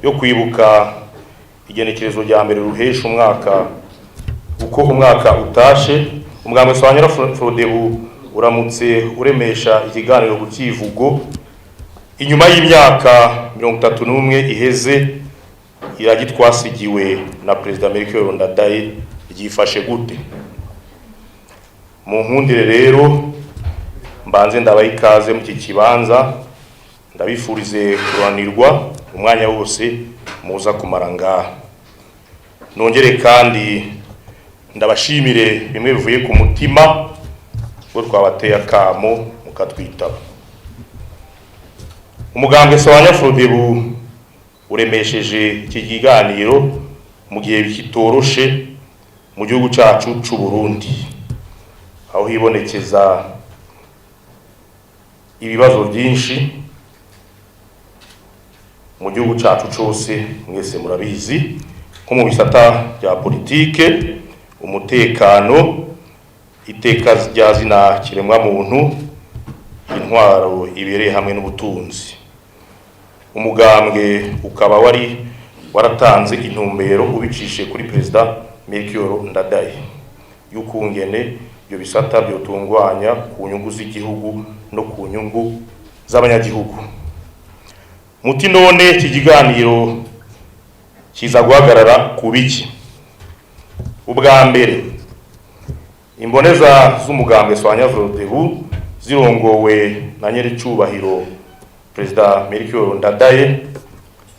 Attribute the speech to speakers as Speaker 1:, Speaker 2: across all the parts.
Speaker 1: yo kwibuka igenekerezo rya mbere ruhesha umwaka uko umwaka utashe. Umugambwe Sawanya Frodebu uramutse uremesha ikiganiro ku kivugo inyuma y'imyaka 31 iheze iragitwasigiwe na President Melchior Ndadaye ryifashe gute. Mu nkundire rero mbanze ndabaye ikaze mu kibanza, ndabifurize kuranirwa umwanya wose muza kumaranga. Nongere kandi ndabashimire bimwe bivuye ku mutima ngo twabateye akamo mukatwitaba. Umugambwe Sawanya Frodebu uremesheje iki kiganiro mu gihe bikitoroshe mu gihugu cyacu c'u Burundi, aho hibonekeza ibibazo byinshi mu gihugu cyacu cyose. Mwese murabizi nko mu bisata bya politike, umutekano, iteka rya zina kiremwa muntu, intwaro ibereye hamwe n'ubutunzi. Umugambwe ukaba waratanze intumbero ubicishe kuri President Melchior Ndadaye y'ukungene ibyo bisata byotungwanya ku nyungu z'igihugu no ku nyungu z'abanyagihugu. Muti none iki kiganiro kiza guhagarara ku biki? Ubwa mbere, imboneza z'umugambwe Sawanya Frodebu zirongowe na nyiricubahiro President Melchior Ndadaye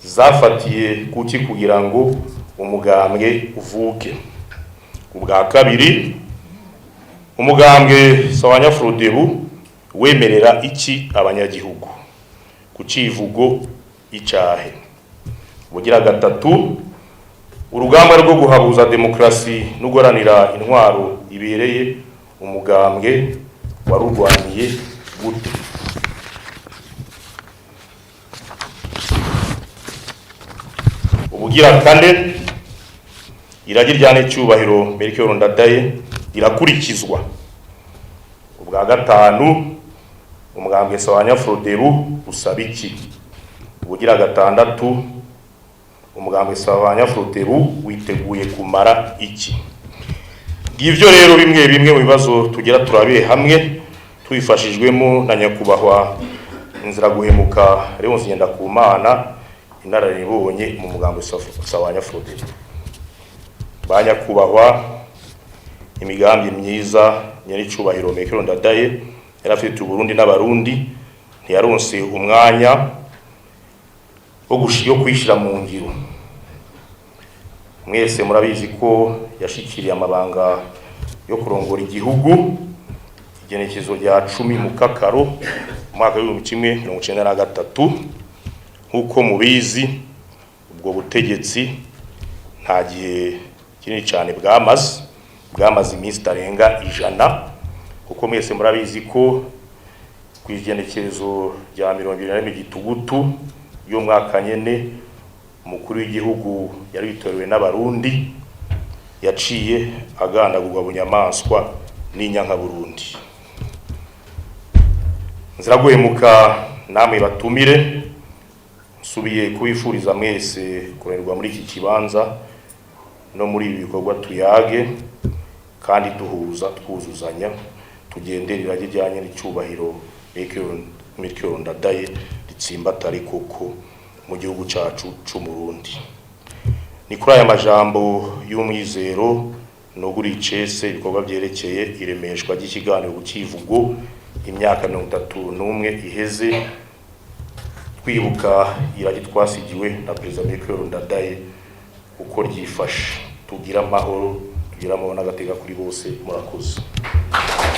Speaker 1: zafatiye kuki kugira ngo umugambwe uvuke. Ubwa kabiri, umugambwe Sawanya Frodebu wemerera iki abanyagihugu ku civugo icahe. Bugira gatatu, urugamba rwo guhabuza demokrasi no guharanira intwaro ibereye umugambwe warurwaniye gute. Ubugira kane, iragi ryane cyubahiro Melchior Ndadaye irakurikizwa. Ubwa gatanu, umugambwe Sawanya Frodebu usaba iki. Ubugira gatandatu, umugambwe Sawanya Frodebu witeguye kumara iki. Ngivyo rero bimwe mu bibazo tugira turabe hamwe twifashijwemo na nyakubahwa inzira guhemuka Leonce Ngendakumana, inararibonye mu mugambwe Sawanya Frodebu. Banyakubahwa, imigambi myiza nyiricubahiro Melchior Ndadaye yarafite Burundi n'abarundi ntiyaronse umwanya wo kwishira mu ngiro. Mwese murabizi ko yashikiriye amabanga yo kurongora igihugu igenekezo rya 10 mu Kakaro umwaka wa 1993. Nkuko mubizi ubwo butegetsi nta gihe kinini cyane bwamaze iminsi tarenga 100, kuko mwese murabizi ko kwigenekezo rya 20 Gitugutu yo mwaka nyene umukuru w'igihugu yari bitorewe n'abarundi yaciye agandagurwa bunyamaswa n'inyanka Burundi. Nzira guhemuka namwe batumire subiye kubifuriza mwese kurerwa muri iki kibanza no muri ibi bikorwa tuyage kandi twuzuzanya tugenderera rijyanye n'icyubahiro Melchior Ndadaye ritsimbatari koko mu gihugu cyacu c'u Burundi. Ni kuri aya majambo y'umwizero no guri cese ibikorwa byerekeye iremeshwa ry'ikiganiro ku kivugo imyaka 31 iheze twibuka iragi twasigiwe na President Melchior Ndadaye uko ryifashe. Tugira amahoro, tugira amahoro n'agateka kuri bose. Murakoze.